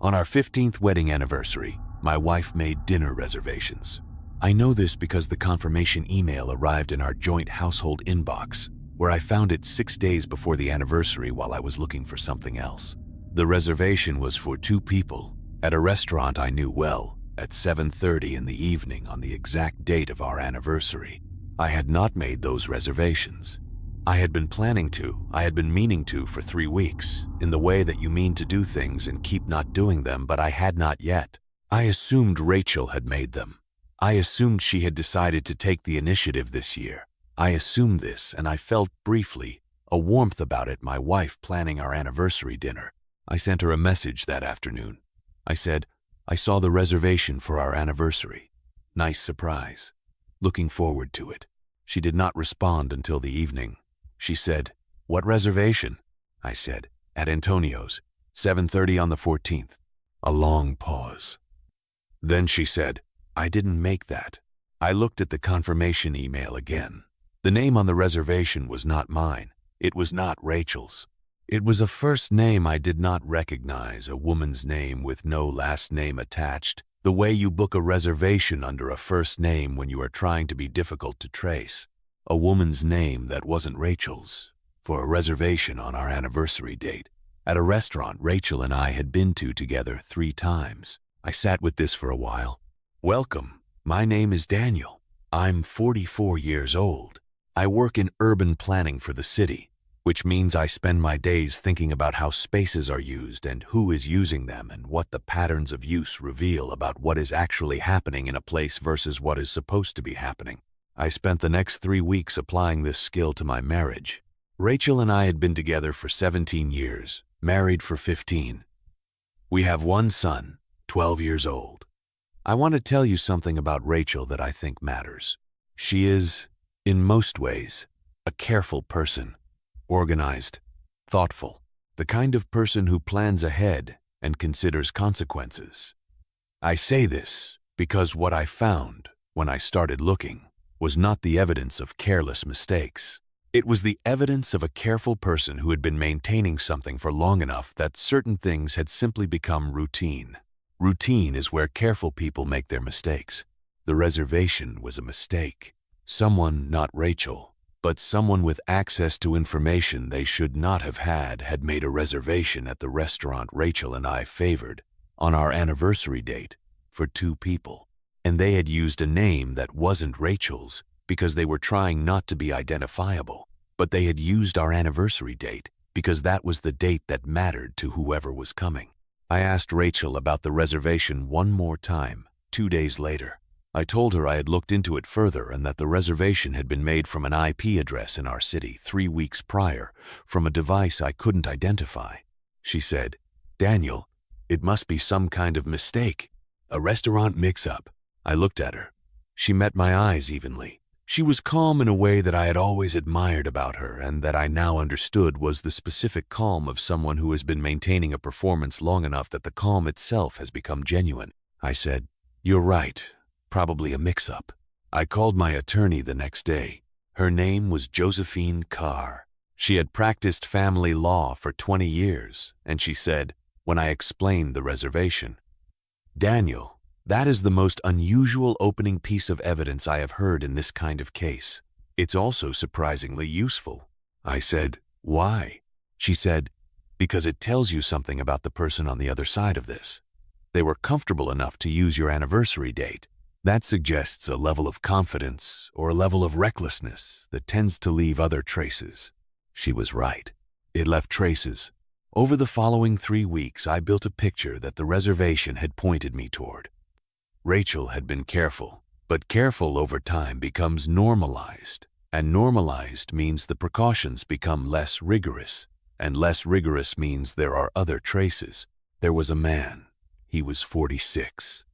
On our 15th wedding anniversary, my wife made dinner reservations. I know this because the confirmation email arrived in our joint household inbox, where I found it 6 days before the anniversary while I was looking for something else. The reservation was for 2 people, at a restaurant I knew well, at 7:30 in the evening on the exact date of our anniversary. I had not made those reservations. I had been meaning to for 3 weeks, in the way that you mean to do things and keep not doing them, but I had not yet. I assumed Rachel had made them. I assumed she had decided to take the initiative this year. I assumed this, and I felt briefly a warmth about it, my wife planning our anniversary dinner. I sent her a message that afternoon. I said, I saw the reservation for our anniversary. Nice surprise. Looking forward to it. She did not respond until the evening. She said, what reservation? I said, at Antonio's, 7:30 on the 14th. A long pause. Then she said, I didn't make that. I looked at the confirmation email again. The name on the reservation was not mine. It was not Rachel's. It was a first name I did not recognize, a woman's name with no last name attached, the way you book a reservation under a first name when you are trying to be difficult to trace. A woman's name that wasn't Rachel's, for a reservation on our anniversary date, at a restaurant Rachel and I had been to together 3 times. I sat with this for a while. Welcome, my name is Daniel. I'm 44 years old. I work in urban planning for the city, which means I spend my days thinking about how spaces are used and who is using them and what the patterns of use reveal about what is actually happening in a place versus what is supposed to be happening. I spent the next 3 weeks applying this skill to my marriage. Rachel and I had been together for 17 years, married for 15. We have 1 son, 12 years old. I want to tell you something about Rachel that I think matters. She is, in most ways, a careful person, organized, thoughtful, the kind of person who plans ahead and considers consequences. I say this because what I found when I started looking was not the evidence of careless mistakes. It was the evidence of a careful person who had been maintaining something for long enough that certain things had simply become routine. Routine is where careful people make their mistakes. The reservation was a mistake. Someone, not Rachel, but someone with access to information they should not have had made a reservation at the restaurant Rachel and I favored on our anniversary date for 2 people. And they had used a name that wasn't Rachel's because they were trying not to be identifiable, but they had used our anniversary date because that was the date that mattered to whoever was coming. I asked Rachel about the reservation one more time, 2 days later. I told her I had looked into it further and that the reservation had been made from an IP address in our city 3 weeks prior from a device I couldn't identify. She said, Daniel, it must be some kind of mistake, a restaurant mix-up. I looked at her. She met my eyes evenly. She was calm in a way that I had always admired about her and that I now understood was the specific calm of someone who has been maintaining a performance long enough that the calm itself has become genuine. I said, you're right, probably a mix-up. I called my attorney the next day. Her name was Josephine Carr. She had practiced family law for 20 years, and she said, when I explained the reservation, Daniel, that is the most unusual opening piece of evidence I have heard in this kind of case. It's also surprisingly useful. I said, why? She said, because it tells you something about the person on the other side of this. They were comfortable enough to use your anniversary date. That suggests a level of confidence or a level of recklessness that tends to leave other traces. She was right. It left traces. Over the following 3 weeks, I built a picture that the reservation had pointed me toward. Rachel had been careful, but careful over time becomes normalized, and normalized means the precautions become less rigorous, and less rigorous means there are other traces. There was a man. He was 46.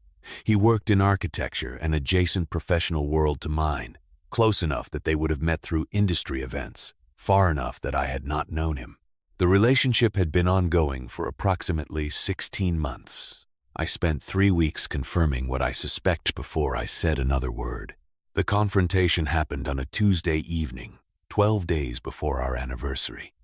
He worked in architecture, an adjacent professional world to mine, close enough that they would have met through industry events, far enough that I had not known him. The relationship had been ongoing for approximately 16 months. I spent 3 weeks confirming what I suspect before I said another word. The confrontation happened on a Tuesday evening, 12 days before our anniversary.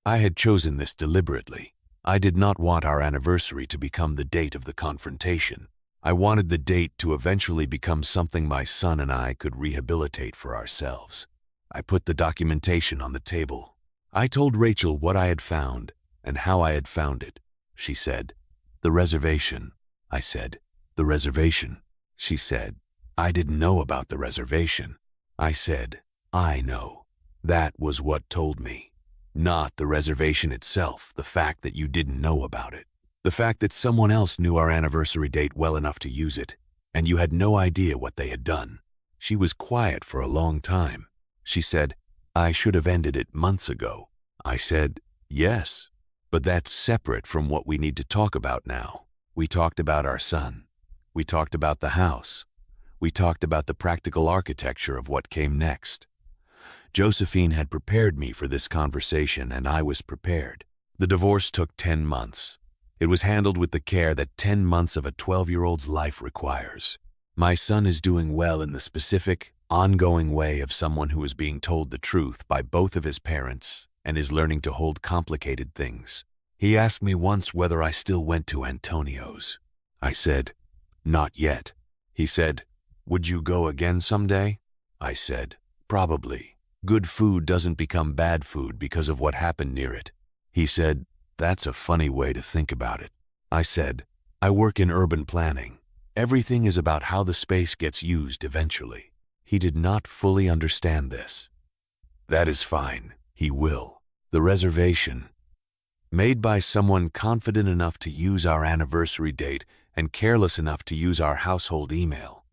I had chosen this deliberately. I did not want our anniversary to become the date of the confrontation. I wanted the date to eventually become something my son and I could rehabilitate for ourselves. I put the documentation on the table. I told Rachel what I had found and how I had found it. She said, "The reservation." I said, "The reservation?" She said, "I didn't know about the reservation." I said, "I know." That was what told me. Not the reservation itself, the fact that you didn't know about it. The fact that someone else knew our anniversary date well enough to use it, and you had no idea what they had done. She was quiet for a long time. She said, "I should have ended it months ago." I said, "Yes, but that's separate from what we need to talk about now." We talked about our son. We talked about the house. We talked about the practical architecture of what came next. Josephine had prepared me for this conversation, and I was prepared. The divorce took 10 months. It was handled with the care that 10 months of a 12-year-old's life requires. My son is doing well in the specific, ongoing way of someone who is being told the truth by both of his parents and is learning to hold complicated things. He asked me once whether I still went to Antonio's. I said, "Not yet." He said, "Would you go again someday?" I said, "Probably. Good food doesn't become bad food because of what happened near it." He said, "That's a funny way to think about it." I said, "I work in urban planning. Everything is about how the space gets used eventually." He did not fully understand this. "That is fine. He will." The reservation, made by someone confident enough to use our anniversary date and careless enough to use our household email.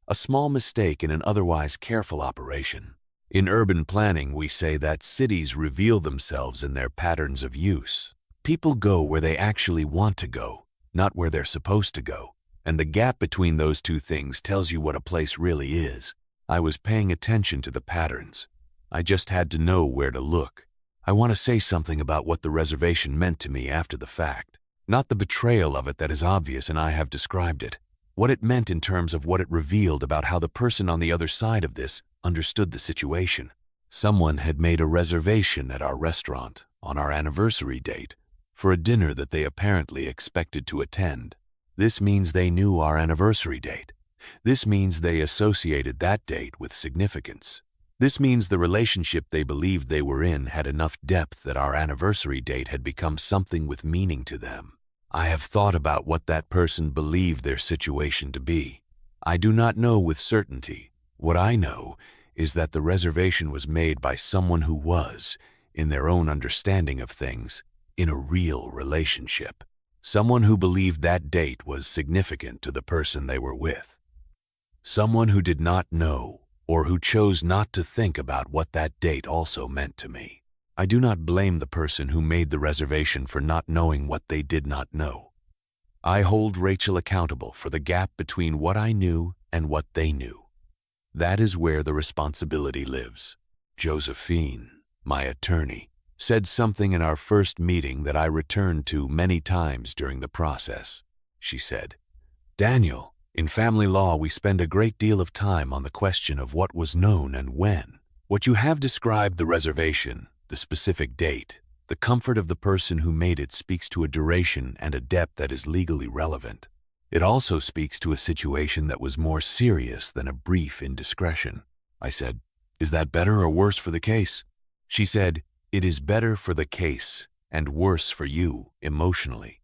A small mistake in an otherwise careful operation. In urban planning, we say that cities reveal themselves in their patterns of use. People go where they actually want to go, not where they're supposed to go. And the gap between those two things tells you what a place really is. I was paying attention to the patterns. I just had to know where to look. I want to say something about what the reservation meant to me after the fact. Not the betrayal of it that is obvious and I have described it. What it meant in terms of what it revealed about how the person on the other side of this understood the situation. Someone had made a reservation at our restaurant on our anniversary date for a dinner that they apparently expected to attend. This means they knew our anniversary date. This means they associated that date with significance. This means the relationship they believed they were in had enough depth that our anniversary date had become something with meaning to them. I have thought about what that person believed their situation to be. I do not know with certainty. What I know is that the reservation was made by someone who was, in their own understanding of things, in a real relationship. Someone who believed that date was significant to the person they were with. Someone who did not know or who chose not to think about what that date also meant to me. I do not blame the person who made the reservation for not knowing what they did not know. I hold Rachel accountable for the gap between what I knew and what they knew. That is where the responsibility lives. Josephine, my attorney, said something in our first meeting that I returned to many times during the process. She said, "Daniel, in family law we spend a great deal of time on the question of what was known and when. What you have described, the reservation, the specific date, the comfort of the person who made it, speaks to a duration and a depth that is legally relevant. It also speaks to a situation that was more serious than a brief indiscretion." I said, "Is that better or worse for the case?" She said, "It is better for the case and worse for you emotionally.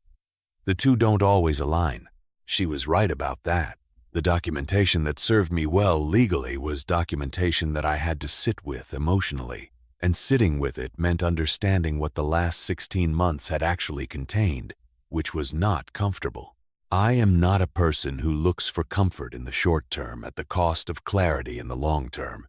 The two don't always align." She was right about that. The documentation that served me well legally was documentation that I had to sit with emotionally, and sitting with it meant understanding what the last 16 months had actually contained, which was not comfortable. I am not a person who looks for comfort in the short term at the cost of clarity in the long term.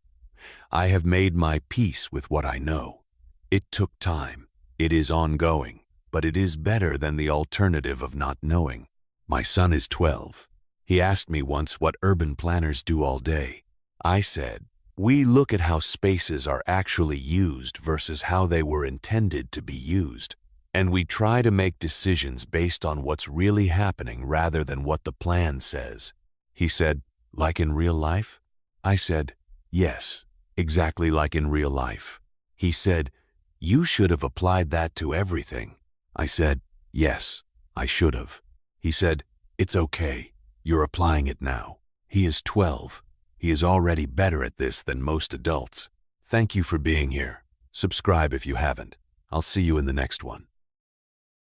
I have made my peace with what I know. It took time. It is ongoing, but it is better than the alternative of not knowing. My son is 12. He asked me once what urban planners do all day. I said, "We look at how spaces are actually used versus how they were intended to be used. And we try to make decisions based on what's really happening rather than what the plan says." He said, "Like in real life?" I said, "Yes, exactly like in real life." He said, "You should have applied that to everything." I said, Yes, I should have. He said, "It's okay. You're applying it now." He is 12. He is already better at this than most adults. Thank you for being here. Subscribe if you haven't. I'll see you in the next one.